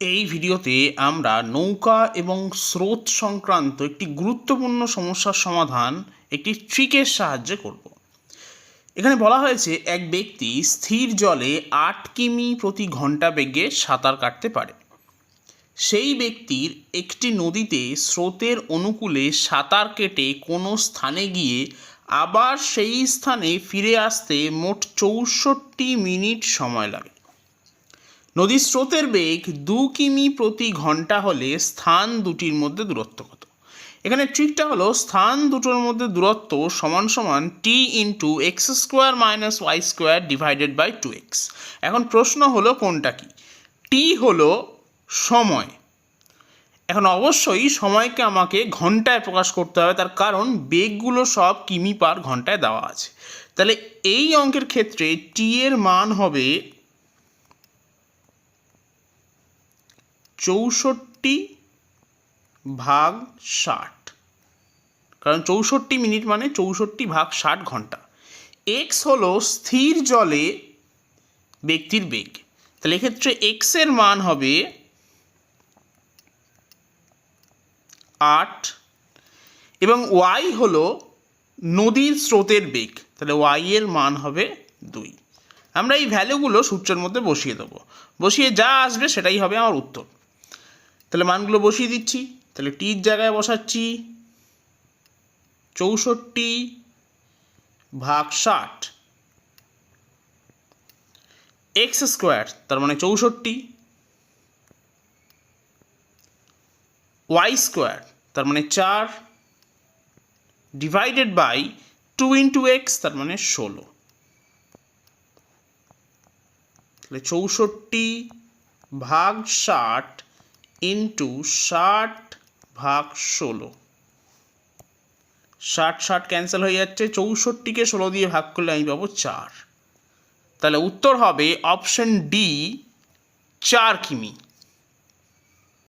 এই ভিডিওতে আমরা নৌকা এবং স্রোত সংক্রান্ত একটি গুরুত্বপূর্ণ সমস্যার সমাধান একটি ট্রিকের সাহায্যে করব। এখানে বলা হয়েছে এক ব্যক্তি স্থির জলে 8 কিমি প্রতি ঘন্টা বেগে সাঁতার কাটতে পারে। সেই ব্যক্তির একটি নদীতে স্রোতের অনুকূলে সাঁতার কেটে কোনো স্থানে গিয়ে আবার সেই স্থানে ফিরে আসতে মোট 64 মিনিট সময় লাগে। নদীর স্রোতের বেগ 2 কিমি প্রতি ঘন্টা হলে স্থান দুটির মধ্যে দূরত্ব কত? এখানে ট্রিকটা হলো স্থান দুটোর মধ্যে দূরত্ব সমান সমান টি into x square minus y square divided by 2x। এখন প্রশ্ন হলো কোনটা কি? টি হলো সময়। এখন অবশ্যই সময়কে আমাকে ঘন্টায় প্রকাশ করতে হবে, তার কারণ বেগগুলো সব কিমি পার ঘন্টায় দেওয়া আছে। তাহলে এই অঙ্কের ক্ষেত্রে টি এর মান হবে 64/60, কারণ 64 মিনিট মানে 64/60 ঘন্টা। এক্স হলো স্থির জলে ব্যক্তির বেগ, তাহলে এক্ষেত্রে এক্স এর মান হবে 8 এবং ওয়াই হলো নদীর স্রোতের বেগ, তাহলে ওয়াই এর মান হবে 2। আমরা এই ভ্যালুগুলো সূত্রের মধ্যে বসিয়ে দেবো, বসিয়ে যা আসবে সেটাই হবে আমার উত্তর। তাহলে মানগুলো বসিয়ে দিচ্ছি। তাহলে টির জায়গায় বসাচ্ছি 64/60, এক্স স্কোয়ার তার মানে 64, ওয়াই স্কোয়ার তার মানে 4, ডিভাইডেড বাই 2 ইন্টু এক্স তার মানে 16। তাহলে 64/60 ইন্টু 60/16, 60 ক্যান্সেল হয়ে যাচ্ছে, 64কে 16 দিয়ে ভাগ করলে আমি পাবো 4। তাহলে উত্তর হবে অপশন ডি, 4 কিমি।